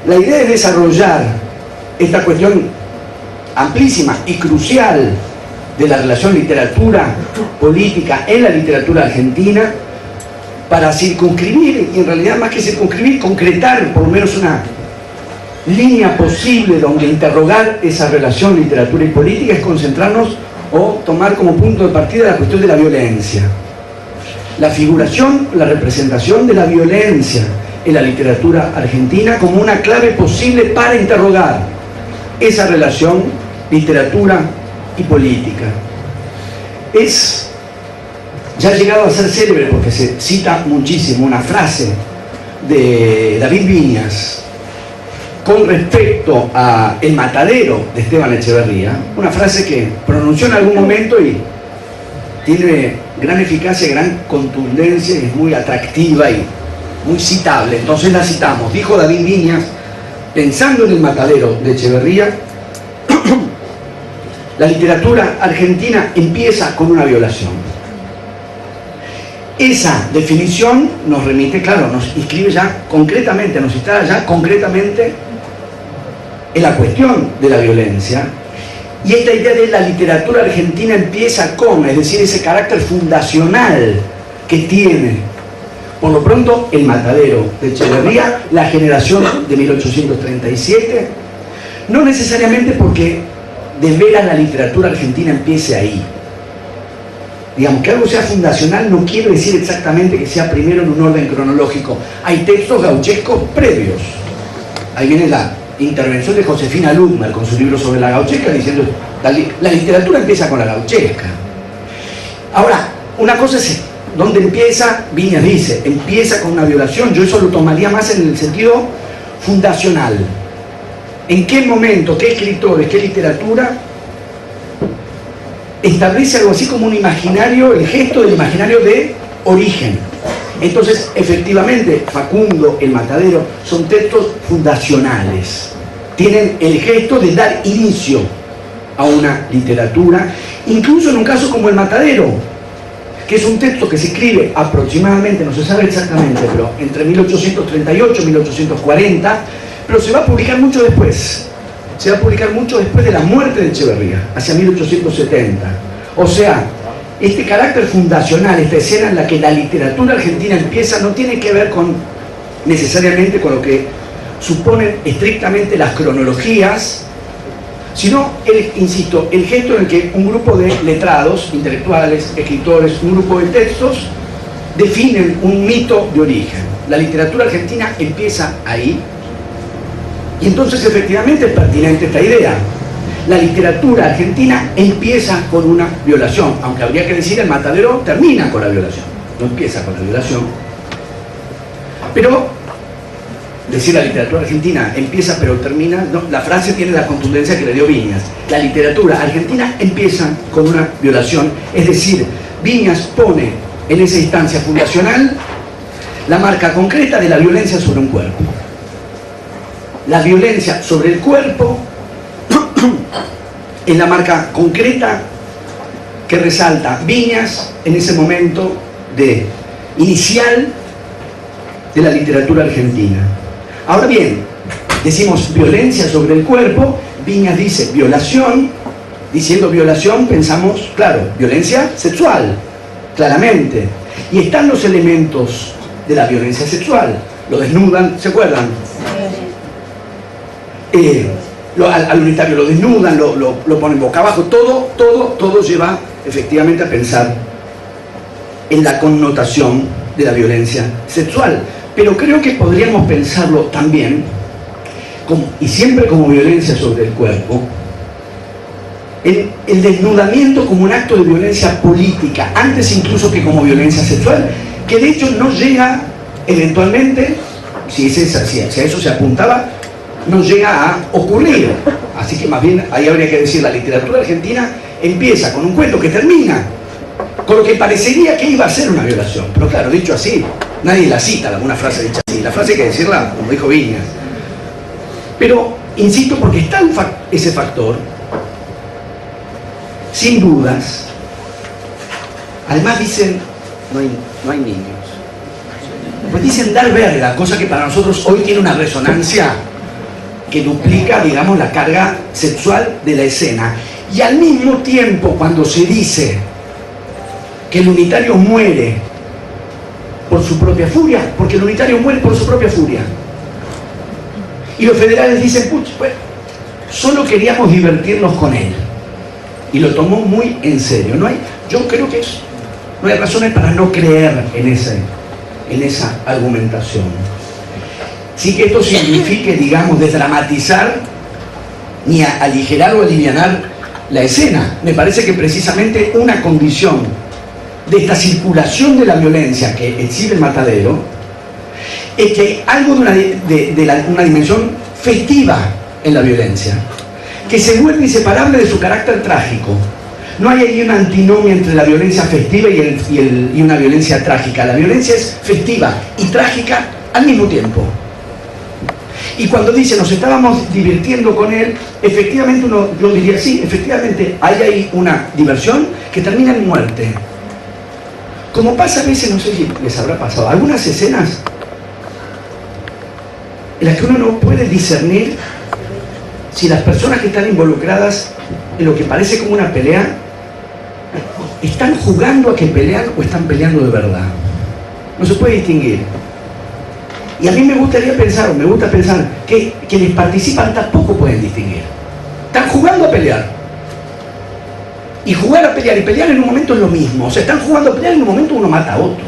La idea es desarrollar esta cuestión amplísima y crucial de la relación literatura-política en la literatura argentina para circunscribir, y en realidad más que circunscribir, concretar por lo menos una línea posible donde interrogar esa relación literatura y política, es concentrarnos o tomar como punto de partida la cuestión de la violencia. La figuración, la representación de la violencia en la literatura argentina como una clave posible para interrogar esa relación literatura y política. Ya ha llegado a ser célebre porque se cita muchísimo una frase de David Viñas con respecto a El matadero de Esteban Echeverría, una frase que pronunció en algún momento y tiene gran eficacia, gran contundencia, y es muy atractiva y muy citable. Entonces la citamos. Dijo David Viñas, pensando en El matadero de Echeverría: la literatura argentina empieza con una violación. Esa definición nos remite, claro, nos inscribe ya concretamente, nos instala ya concretamente en la cuestión de la violencia. Y esta idea de la literatura argentina empieza con, es decir, ese carácter fundacional que tiene, por lo pronto, El matadero de Echeverría, la generación de 1837, no necesariamente porque de veras la literatura argentina empiece ahí. Digamos, que algo sea fundacional no quiere decir exactamente que sea primero en un orden cronológico. Hay textos gauchescos previos. Ahí viene la intervención de Josefina Ludmer con su libro sobre la gauchesca, diciendo la literatura empieza con la gauchesca. Ahora, una cosa es dónde empieza. Viñas dice, empieza con una violación. Yo eso lo tomaría más en el sentido fundacional. ¿En qué momento, qué escritores, qué literatura establece algo así como un imaginario, el gesto del imaginario de origen? Entonces, efectivamente, Facundo, El matadero, son textos fundacionales. Tienen el gesto de dar inicio a una literatura, incluso en un caso como El matadero, que es un texto que se escribe aproximadamente, no se sabe exactamente, pero entre 1838 y 1840, pero se va a publicar mucho después. Se va a publicar mucho después de la muerte de Echeverría, hacia 1870. O sea, este carácter fundacional, esta escena en la que la literatura argentina empieza, no tiene que ver necesariamente con lo que suponen estrictamente las cronologías, sino, insisto, el gesto en el que un grupo de letrados, intelectuales, escritores, un grupo de textos, definen un mito de origen. La literatura argentina empieza ahí, y entonces efectivamente es pertinente esta idea. La literatura argentina empieza con una violación, aunque habría que decir El matadero termina con la violación, no empieza con la violación. Pero decir la literatura argentina empieza pero termina, no, la frase tiene la contundencia que le dio Viñas. La literatura argentina empieza con una violación, es decir, Viñas pone en esa instancia fundacional la marca concreta de la violencia sobre un cuerpo. La violencia sobre el cuerpo es la marca concreta que resalta Viñas en ese momento inicial de la literatura argentina. Ahora bien, decimos violencia sobre el cuerpo, Viñas dice violación. Diciendo violación pensamos, claro, violencia sexual, claramente. Y están los elementos de la violencia sexual. Lo desnudan, ¿se acuerdan? Al unitario lo desnudan, lo ponen boca abajo, todo lleva efectivamente a pensar en la connotación de la violencia sexual. Pero creo que podríamos pensarlo también, y siempre como violencia sobre el cuerpo, en el desnudamiento como un acto de violencia política, antes incluso que como violencia sexual, que de hecho no llega eventualmente, si a eso se apuntaba, no llega a ocurrir. Así que más bien ahí habría que decir, la literatura argentina empieza con un cuento que termina con lo que parecería que iba a ser una violación. Pero claro, dicho así, nadie la cita, alguna frase dicha así. La frase hay que decirla como dijo Viñas. Pero, insisto, porque está ese factor, sin dudas. Además dicen, no hay niños. Pues dicen dar verga, cosa que para nosotros hoy tiene una resonancia que duplica, digamos, la carga sexual de la escena. Y al mismo tiempo, cuando se dice que el unitario muere por su propia furia, porque el unitario muere por su propia furia, y los federales dicen, puch, pues, solo queríamos divertirnos con él, y lo tomó muy en serio. Yo creo que no hay razones para no creer en esa argumentación. Sí que esto signifique, digamos, desdramatizar ni aligerar o alivianar la escena. Me parece que precisamente una condición de esta circulación de la violencia que exhibe el matadero es que hay algo de una dimensión festiva en la violencia, que se vuelve inseparable de su carácter trágico. No hay ahí una antinomia entre la violencia festiva y una violencia trágica. La violencia es festiva y trágica al mismo tiempo. Y cuando dice nos estábamos divirtiendo con él, efectivamente yo diría sí, efectivamente hay ahí una diversión que termina en muerte. Como pasa a veces, no sé si les habrá pasado, algunas escenas en las que uno no puede discernir si las personas que están involucradas en lo que parece como una pelea están jugando a que pelean o están peleando de verdad. No se puede distinguir. Y a mí me gusta pensar que quienes participan tampoco pueden distinguir. Están jugando a pelear. Y jugar a pelear y pelear en un momento es lo mismo. O sea, están jugando a pelear y en un momento uno mata a otro.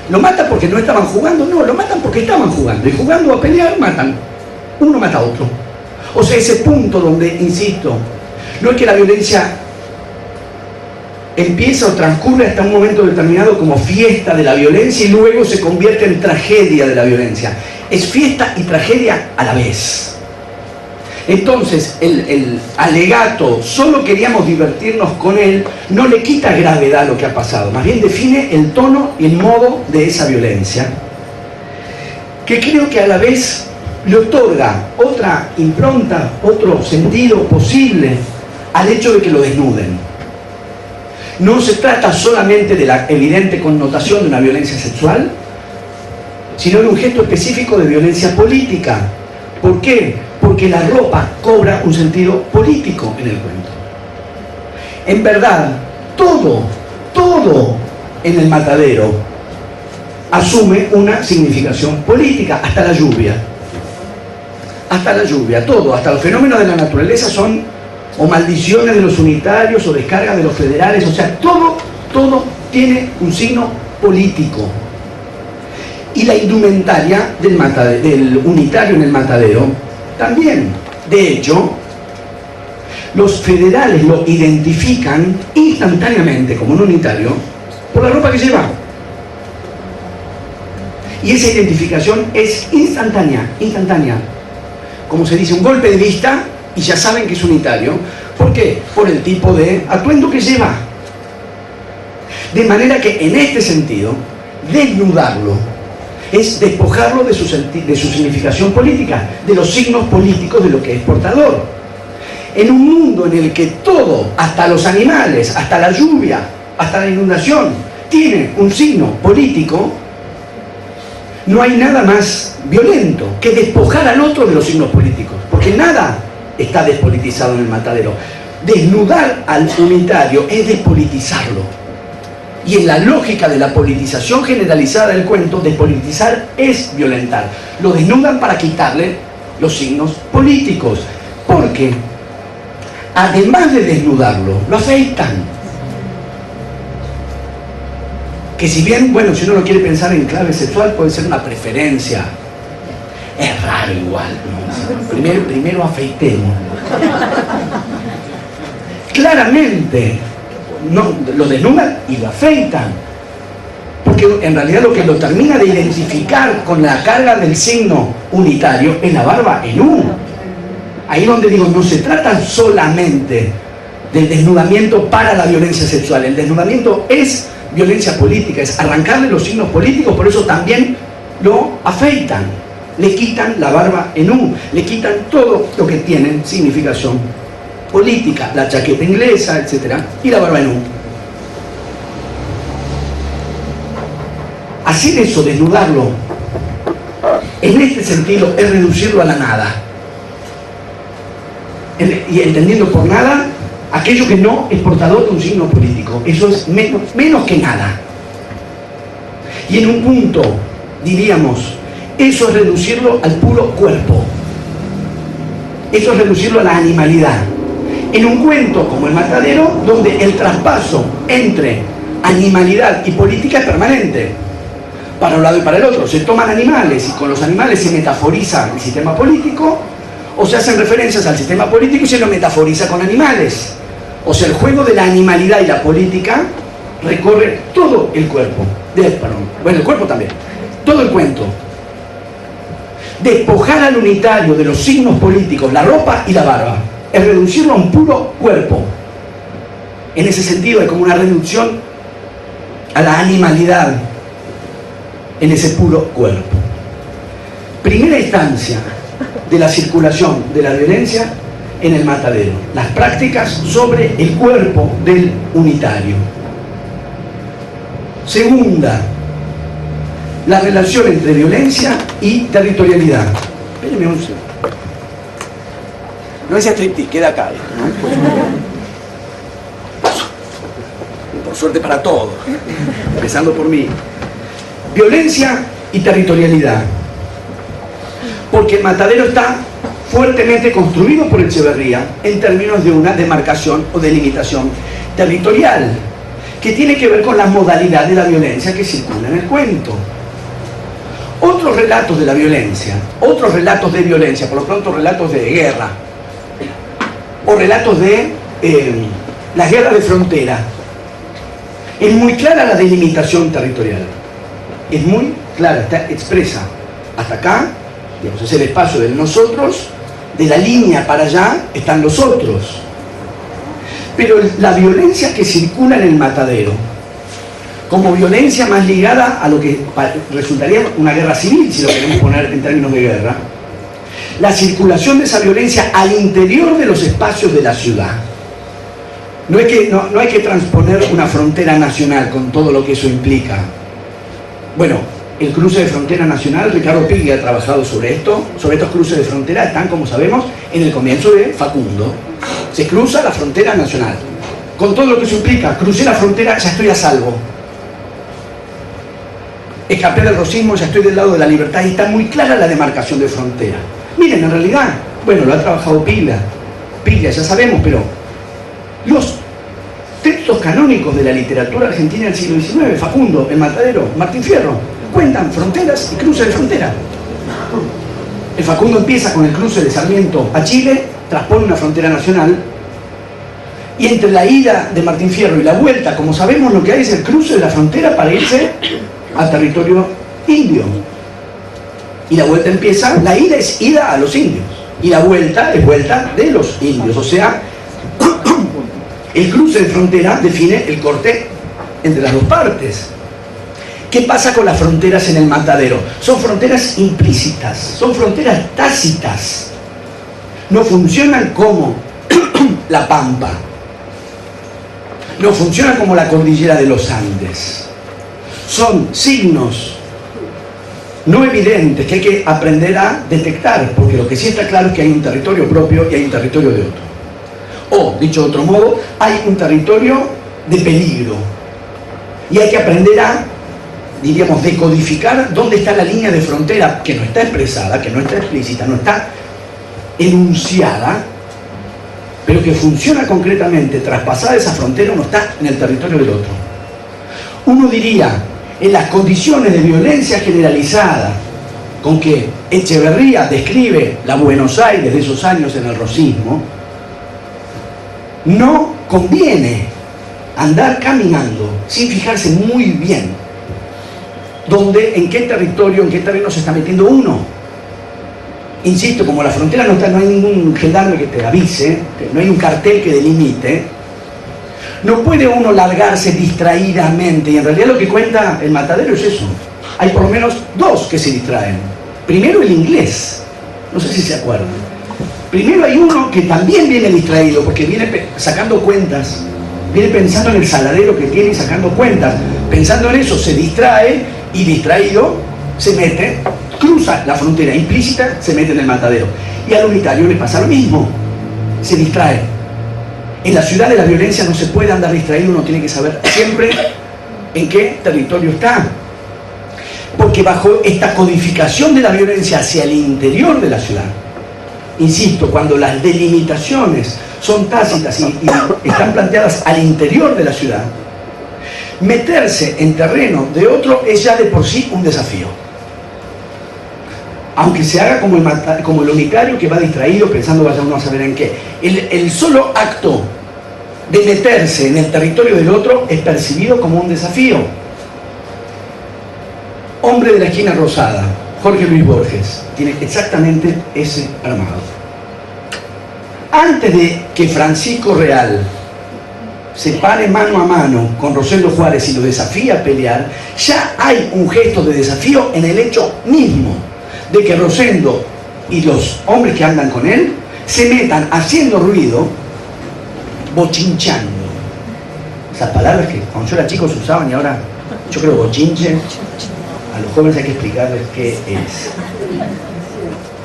¿Lo mata porque no estaban jugando? No, lo matan porque estaban jugando. Y jugando a pelear matan. Uno mata a otro. O sea, ese punto donde, insisto, no es que la violencia empieza o transcurre hasta un momento determinado como fiesta de la violencia y luego se convierte en tragedia de la violencia. Es fiesta y tragedia a la vez. Entonces, el alegato, solo queríamos divertirnos con él, no le quita gravedad a lo que ha pasado, más bien define el tono y el modo de esa violencia, que creo que a la vez le otorga otra impronta, otro sentido posible al hecho de que lo desnuden. No se trata solamente de la evidente connotación de una violencia sexual, sino de un gesto específico de violencia política. ¿Por qué? Porque la ropa cobra un sentido político en el cuento. En verdad, todo en el matadero asume una significación política, hasta la lluvia. Hasta la lluvia, todo, hasta los fenómenos de la naturaleza son o maldiciones de los unitarios o descargas de los federales, o sea, todo tiene un signo político. Y la indumentaria del unitario en el matadero también. De hecho, los federales lo identifican instantáneamente como un unitario por la ropa que lleva. Y esa identificación es instantánea. Como se dice, un golpe de vista y ya saben que es unitario. ¿Por qué? Por el tipo de atuendo que lleva. De manera que en este sentido, desnudarlo es despojarlo de su significación política, de los signos políticos de lo que es portador. En un mundo en el que todo, hasta los animales, hasta la lluvia, hasta la inundación, tiene un signo político, no hay nada más violento que despojar al otro de los signos políticos, porque nada está despolitizado en el matadero. Desnudar al unitario es despolitizarlo. Y en la lógica de la politización generalizada del cuento, despolitizar es violentar. Lo desnudan para quitarle los signos políticos, porque además de desnudarlo, lo afeitan. Que si bien, bueno, si uno lo quiere pensar en clave sexual, puede ser una preferencia. Es raro igual, ¿no? Primero afeitemos. Claramente, no, lo desnudan y lo afeitan. Porque en realidad lo que lo termina de identificar con la carga del signo unitario es la barba en U. Ahí donde digo, no se trata solamente del desnudamiento para la violencia sexual. El desnudamiento es violencia política, es arrancarle los signos políticos, por eso también lo afeitan. Le quitan la barba en U, le quitan todo lo que tiene significación política, la chaqueta inglesa, etc. y la barba en U. Hacer eso, desnudarlo, En este sentido, es reducirlo a la nada. Y entendiendo por nada aquello que no es portador de un signo político. Eso es menos que nada. Y en un punto, diríamos, eso es reducirlo al puro cuerpo. Eso es reducirlo a la animalidad. En un cuento como El Matadero, donde el traspaso entre animalidad y política es permanente. Para un lado y para el otro. Se toman animales y con los animales se metaforiza el sistema político, o se hacen referencias al sistema político y se lo metaforiza con animales. O sea, el juego de la animalidad y la política recorre todo el cuerpo. Bueno, el cuerpo también. Todo el cuento. Despojar al unitario de los signos políticos, la ropa y la barba, es reducirlo a un puro cuerpo. En ese sentido, es como una reducción a la animalidad en ese puro cuerpo. Primera instancia de la circulación de la violencia en El Matadero, las prácticas sobre el cuerpo del unitario. Segunda, la relación entre violencia y territorialidad. Espérenme un segundo. No es striptease, queda acá, ¿no? Por suerte para todos, empezando por mí. Violencia y territorialidad. Porque El Matadero está fuertemente construido por Echeverría en términos de una demarcación o delimitación territorial, que tiene que ver con la modalidad de la violencia que circula en el cuento. Otros relatos de la violencia, otros relatos de violencia, por lo pronto relatos de guerra, o relatos de las guerras de frontera, es muy clara la delimitación territorial. Es muy clara, está expresa. Hasta acá, digamos, es el espacio del nosotros, de la línea para allá están los otros. Pero la violencia que circula en El Matadero, como violencia más ligada a lo que resultaría una guerra civil, si lo queremos poner en términos de guerra, la circulación de esa violencia al interior de los espacios de la ciudad. No hay que transponer una frontera nacional con todo lo que eso implica. Bueno, el cruce de frontera nacional, Ricardo Piglia ha trabajado sobre esto, sobre estos cruces de frontera, están, como sabemos, en el comienzo de Facundo. Se cruza la frontera nacional, con todo lo que eso implica. Crucé la frontera, ya estoy a salvo. Escapé del rosismo, ya estoy del lado de la libertad, y está muy clara la demarcación de frontera. Miren, en realidad, bueno, lo ha trabajado Piglia, ya sabemos, pero los textos canónicos de la literatura argentina del siglo XIX, Facundo, El Matadero, Martín Fierro, cuentan fronteras y cruces de frontera. El Facundo empieza con el cruce de Sarmiento a Chile, transpone una frontera nacional, y entre la ida de Martín Fierro y la vuelta, como sabemos, lo que hay es el cruce de la frontera para irse al territorio indio. Y la vuelta empieza, la ida es ida a los indios, y la vuelta es vuelta de los indios. O sea, el cruce de frontera define el corte entre las dos partes. ¿Qué pasa con las fronteras en El Matadero? Son fronteras implícitas, son fronteras tácitas. No funcionan como la Pampa, no funcionan como la cordillera de los Andes. Son signos no evidentes que hay que aprender a detectar, porque lo que sí está claro es que hay un territorio propio y hay un territorio de otro. O, dicho de otro modo, hay un territorio de peligro. Y hay que aprender a, diríamos, decodificar dónde está la línea de frontera que no está expresada, que no está explícita, no está enunciada, pero que funciona concretamente. Traspasada esa frontera, uno está en el territorio del otro. Uno diría, en las condiciones de violencia generalizada con que Echeverría describe la Buenos Aires de esos años en el rosismo, no conviene andar caminando sin fijarse muy bien en qué territorio, en qué terreno se está metiendo uno. Insisto, como la frontera no está, no hay ningún gendarme que te avise, no hay un cartel que delimite, no puede uno largarse distraídamente, y en realidad lo que cuenta El Matadero es eso. Hay por lo menos dos que se distraen. Primero, el inglés, no sé si se acuerdan. Primero hay uno que también viene distraído, porque viene sacando cuentas, viene pensando en el saladero que tiene y sacando cuentas. Pensando en eso se distrae, y distraído se mete cruza la frontera implícita, se mete en el matadero. Y al unitario le pasa lo mismo, se distrae. En la ciudad de la violencia no se puede andar distraído, uno tiene que saber siempre en qué territorio está. Porque bajo esta codificación de la violencia hacia el interior de la ciudad, insisto, cuando las delimitaciones son tácitas y están planteadas al interior de la ciudad, meterse en terreno de otro es ya de por sí un desafío. Aunque se haga como el unitario que va distraído pensando vaya uno a saber en qué. El solo acto de meterse en el territorio del otro es percibido como un desafío. Hombre de la esquina rosada, Jorge Luis Borges, tiene exactamente ese armado. Antes de que Francisco Real se pare mano a mano con Rosendo Juárez y lo desafía a pelear, ya hay un gesto de desafío en el hecho mismo de que Rosendo y los hombres que andan con él se metan haciendo ruido, bochinchando. Esas palabras que cuando yo era chico se usaban y ahora yo creo bochinche. A los jóvenes hay que explicarles qué es.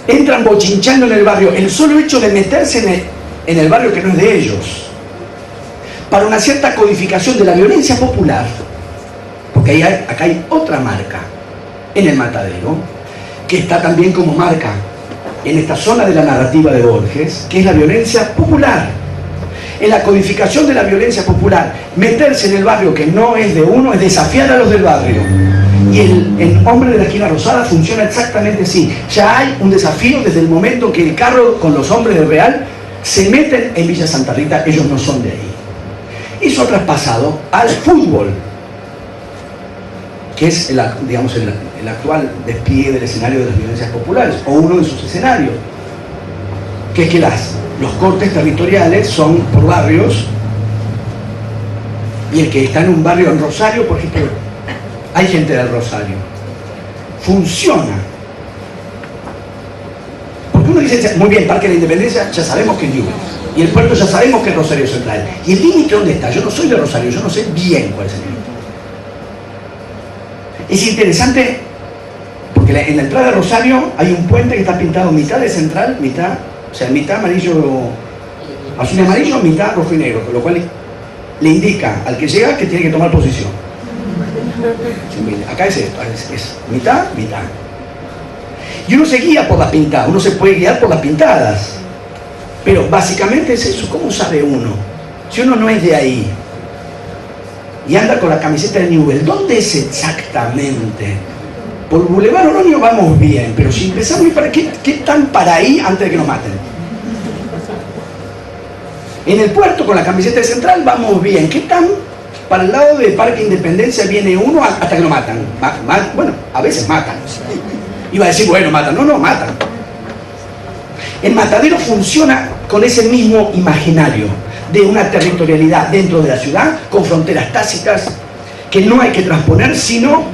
Entran bochinchando en el barrio. El solo hecho de meterse en el barrio que no es de ellos, para una cierta codificación de la violencia popular, porque acá hay otra marca en el matadero, que está también como marca en esta zona de la narrativa de Borges, que es la violencia popular. En la codificación de la violencia popular, meterse en el barrio que no es de uno es desafiar a los del barrio. Y el hombre de la esquina rosada funciona exactamente así. Ya hay un desafío desde el momento que el carro con los hombres del Real se meten en Villa Santa Rita, ellos no son de ahí. Eso ha traspasado al fútbol, que es el actual despliegue del escenario de las violencias populares, o uno de sus escenarios, que es que los cortes territoriales son por barrios, y el que está en un barrio en Rosario, por ejemplo, hay gente del Rosario, funciona. Porque uno dice, muy bien, Parque de la Independencia, ya sabemos que es Newell's, y el puerto ya sabemos que es Rosario Central. ¿Y el límite dónde está? Yo no soy de Rosario, yo no sé bien cuál es el límite. Es interesante, porque en la entrada de Rosario hay un puente que está pintado mitad de central, mitad amarillo, azul y amarillo, mitad rojo y negro, con lo cual le indica al que llega que tiene que tomar posición. Acá es esto, es mitad. Y uno se guía por las pintadas, uno se puede guiar por las pintadas, pero básicamente es eso. ¿Cómo sabe uno? Si uno no es de ahí y anda con la camiseta de Newell's, ¿dónde es exactamente? Por Boulevard Oroño vamos bien, pero si empezamos, ¿qué tan para ahí antes de que nos maten? En el puerto con la camiseta de Central vamos bien, ¿qué tan para el lado de Parque Independencia viene uno hasta que lo matan? Bueno, a veces matan. Iba a decir, bueno, matan. No, matan. El matadero funciona con ese mismo imaginario de una territorialidad dentro de la ciudad, con fronteras tácitas que no hay que transponer, sino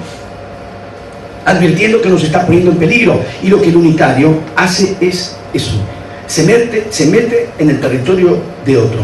advirtiendo que nos está poniendo en peligro. Y lo que el unitario hace es eso, se mete en el territorio de otro.